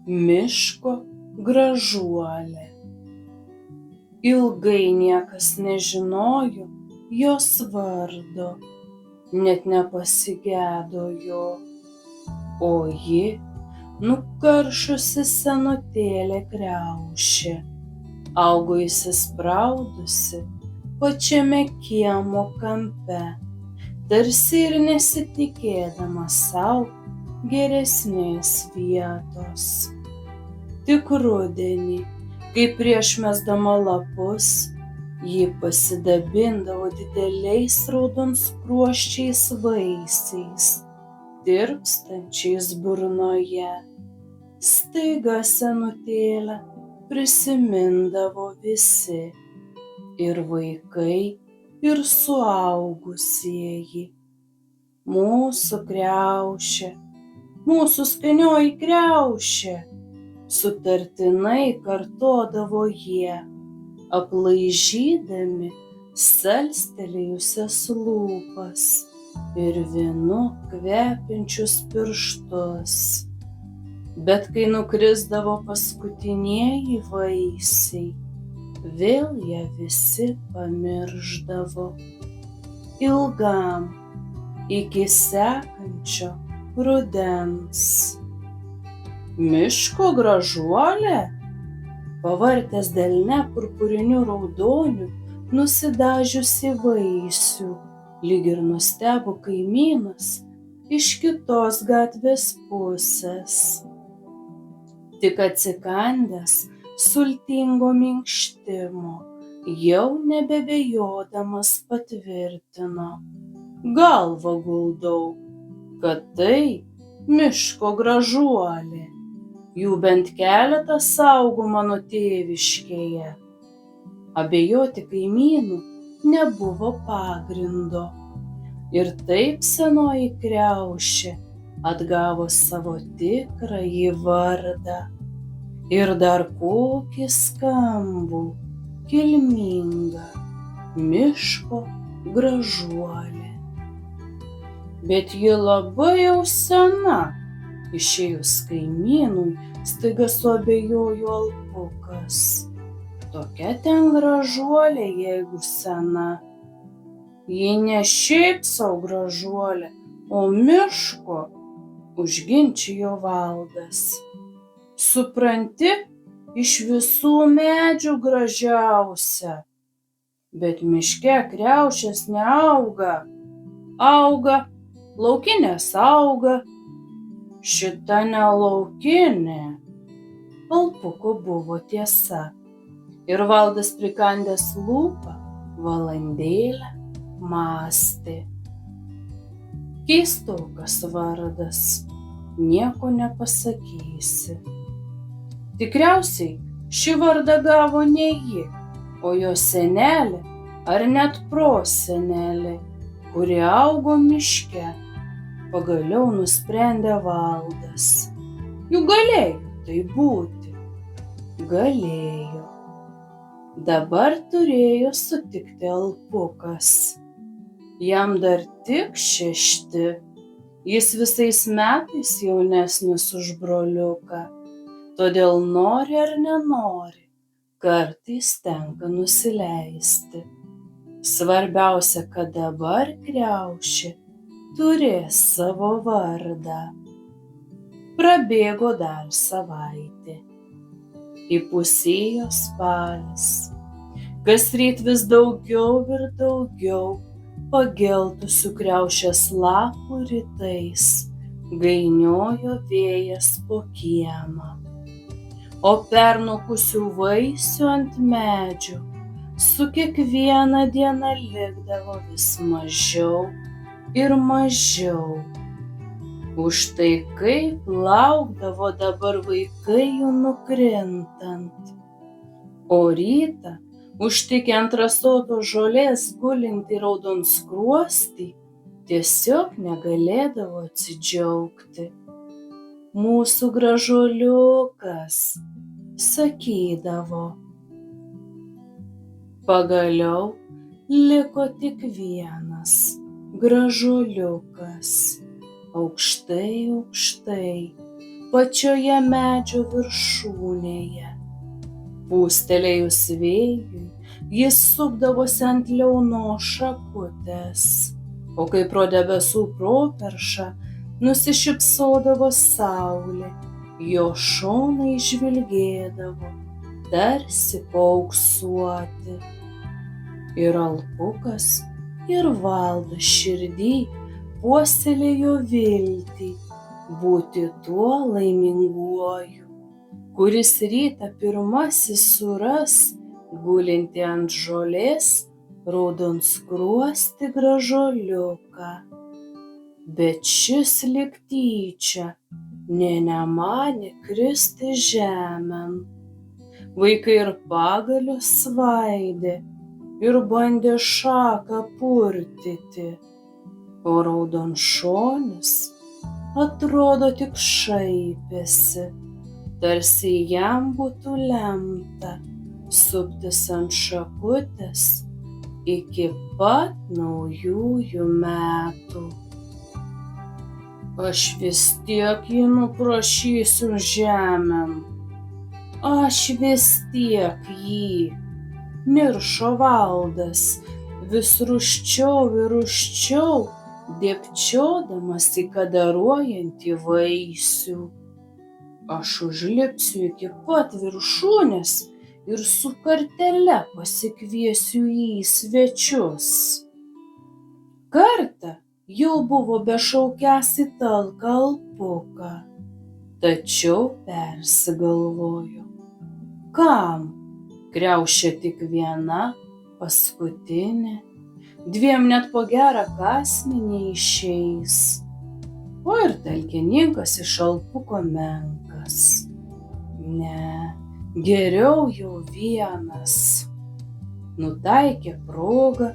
Miško gražuolė. Ilgai niekas nežinojo jos vardo, net nepasigedo jo, o ji, nukaršusi senutėlė kriaušė, augo įsispraudusi pačiame kiemo kampe, tarsi ir nesitikėdama sau geresnės vietos. Tik rudenį, kai prieš mesdama lapus, ji pasidabindavo dideliais raudonskruosčiais vaisiais, tirpstančiais burnoje. Staiga senutėlę prisimindavo visi, ir vaikai, ir suaugusieji. Mūsų kriaušė, mūsų skanioji kriaušė, sutartinai kartodavo jie, aplaižydami salstelėjusias lūpas ir vynu kvepiančius pirštus. Bet kai nukrisdavo paskutinieji vaisiai, vėl ją visi pamiršdavo. Ilgam, iki sekančio rudens. Miško gražuolė, pavartęs delne purpuriniu raudoniu, nusidažiusi vaisių, lyg ir nustebo kaimynas iš kitos gatvės pusės. Tik atsikandęs sultingo minkštimo, jau nebeabejodamas patvirtino: galvą guldau, kad tai miško gražuolė. Jų bent keletas saugo mano tėviškėje. Abejoti kaimynu nebuvo pagrindo. Ir taip senoji kriaušė atgavo savo tikrąjį vardą. Ir dar kokį skambų, kilmingą miško gražuolė. Bet ji labai jau sena. Išėjus kaimynui, staiga suabejojo Alpukas. Tokia ten gražuolė, jeigu sena. Ji ne šiaip sau gražuolė, o miško, užginčijo Valdas. Supranti, iš visų medžių gražiausia. Bet miške kriaušės neauga. Auga, laukinės auga. Šita ne laukinė. Alpuko buvo tiesa. Ir Valdas prikandęs lūpą valandėlę mąstė. Keistokas vardas, nieko nepasakysi. Tikriausiai šį vardą gavo ne ji, o jo senelė ar net prosenelė, kuri augo miške. Pagaliau nusprendė Valdas. Juk galėjo tai būti. Galėjo. Dabar turėjo sutikti Alpukas. Jam dar tik 6. Jis visais metais jaunesnis už broliuką. Todėl nori ar nenori, kartais tenka nusileisti. Svarbiausia, kad dabar kriaušė turės savo vardą. Prabėgo dar savaitė. Įpusėjo spalis. Kasryt vis daugiau ir daugiau pageltusių kriaušės lapų rytais gainiojo vėjas po kiemą. O pernokusių vaisių ant medžių su kiekviena diena likdavo vis mažiau ir mažiau. Už tai kaip laukdavo dabar vaikai jų nukrintant. O rytą, užtikę ant rasotos žolės gulintį raudonskruostį, tiesiog negalėdavo atsidžiaugti. Mūsų gražuoliukas, sakydavo. Pagaliau liko tik vienas gražuoliukas. Aukštai, aukštai, pačioje medžio viršūnėje. Pūstelėjus vėjui, jis supdavosi ant liaunos šakutės, o kai pro debesų properšą nusišypsodavo saulė, jo šonai žvilgėdavo, tarsi paauksuoti. Ir Alpukas, ir Valdas širdy puoselėjo viltį būti tuo laiminguoju, kuris rytą pirmasis suras gulinti ant žolės raudonskruostį gražuoliuką. Bet šis lyg tyčia nė nemanė kristi žemėn. Vaikai ir pagalius svaidė ir bandė šaką purtyti, o raudonšonis atrodo tik šaipėsi, tarsi jam būtų lemta suptis ant šakutės iki pat naujųjų metų. Aš vis tiek jį nuprašysiu žemėn, aš vis tiek jį, niršo Valdas, vis rūsčiau ir rūsčiau, dėbčiodamas į kadaruojantį vaisių. Aš užlipsiu iki pat viršūnės ir su kartele pasikviesiu jį į svečius. Kartą jau buvo bešaukęs į talką Alpuką, tačiau persigalvojo. Kam? Kriaušė tik viena, paskutinė, dviem net po gerą kąsnį neišeis, o ir talkininkas iš Alpuko menkas. Ne, geriau jau vienas. Nutaikė progą,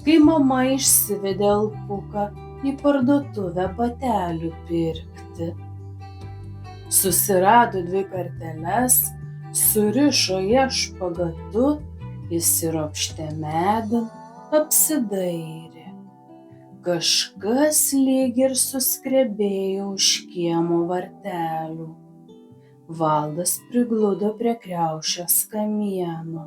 kai mama išsivedė Alpuką į parduotuvę batelių pirkti. Susirado 2 karteles, surišo jas špagatu, įsiropštė medin, apsidairė. Kažkas lyg ir suskrebėjo už kiemo vartelių. Valdas prigludo prie kriaušės kamieno,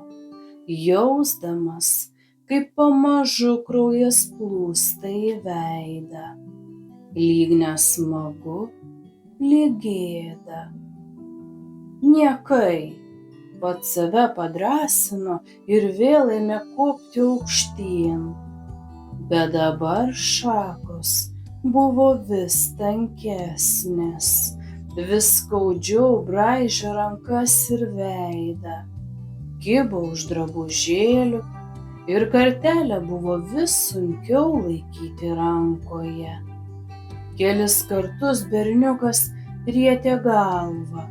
jausdamas, kaip pamažu kraujas plūsta į veidą. Lyg nesmagu, lyg gėda. Niekai, pats save padrąsino ir vėl ėmė kopti aukštyn. Bet dabar šakos buvo vis tankesnės, vis skaudžiau braižė rankas ir veidą, kibo už drabužėlių ir kartelę buvo vis sunkiau laikyti rankoje. Kelis kartus berniukas rietė galvą,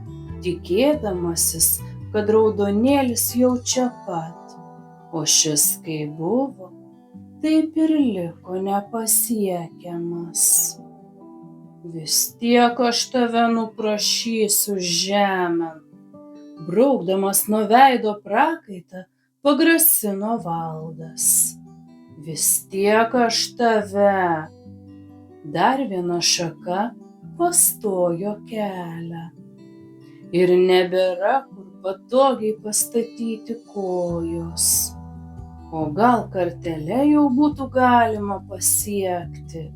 tikėdamasis, kad raudonėlis jau čia pat, o šis kaip buvo, taip ir liko nepasiekiamas. Vis tiek aš tave nuprašysiu žemėn, braukdamas nuo veido prakaitą, pagrasino Valdas. Vis tiek aš tave. Dar viena šaka pastojo kelią. Ir nebėra kur patogiai pastatyti kojos. O gal kartele jau būtų galima pasiekti.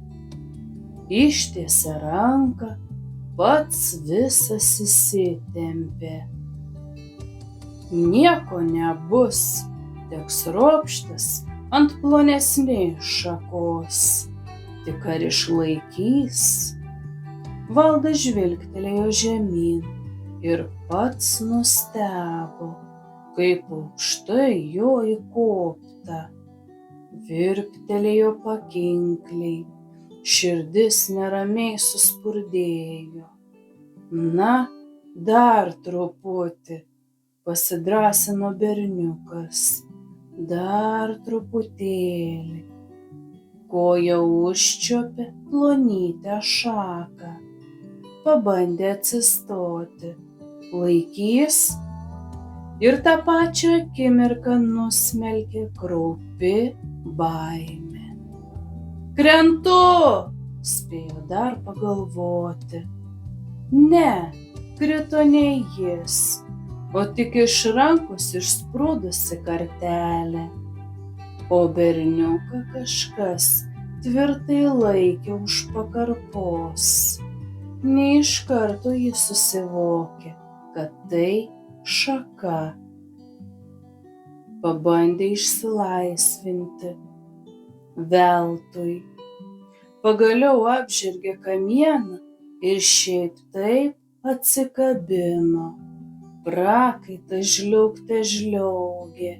Ištiesė ranką, pats visas įsitempė. Nieko nebus, teks ropštis ant plonesnės šakos. Tik ar išlaikys? Valdas žvilgtelėjo žemyn ir pats nustebo, kaip aukštai jo įkopta. Virptelėjo pakinkliai, širdis neramiai suspurdėjo. Na, dar truputį, pasidrąsino berniukas, dar truputėlį. Koja užčiuopė plonytę šaką. Pabandė atsistoti. Laikys? Ir tą pačią akimirką nusmelkė kraupi baimė. Krentu! Spėjo dar pagalvoti. Ne, krito ne jis, o tik iš rankos išsprūdusi kartelė, o berniuką kažkas tvirtai laikė už pakarpos. Ne iš karto jis susivokė, kad tai šaka. Pabandė išsilaisvinti. Veltui. Pagaliau apžergė kamieną ir šiaip taip atsikabino. Prakaitas žliaugte,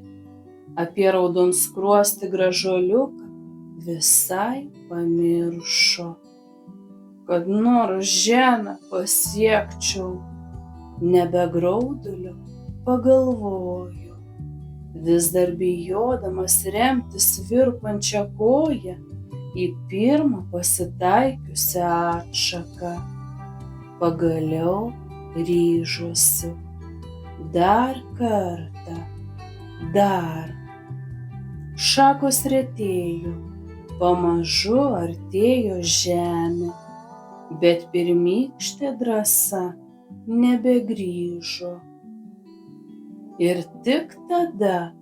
apie raudonskruostį gražuoliuką visai pamiršo. Kad nors žemę pasiekčiau, nebe graudulio pagalvojo. Vis dar bijodamas remtis virpančią koją į pirmą pasitaikiusią atšaką. Pagaliau ryžosi. Dar kartą. Dar. Šakos retėjo, pamažu artėjo žemė, bet pirmykštė drąsa nebegrįžo. Ir tik tada,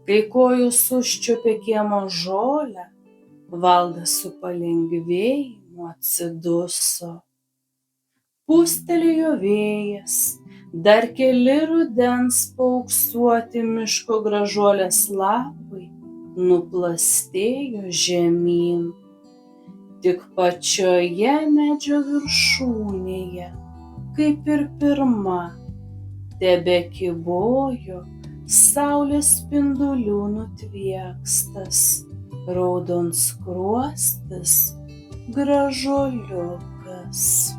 kai kojos užčiuopė kiemo žolę, Valdas su palengvėjimu atsiduso. Pūstelėjo vėjas, dar keli rudens paauksuoti miško gražuolės lapai nuplastėjo žemyn. Tik pačioje medžio viršūnėje, kaip ir pirma, tebekybojo saulės spindulių nutviekstas raudonskruostis gražuoliukas.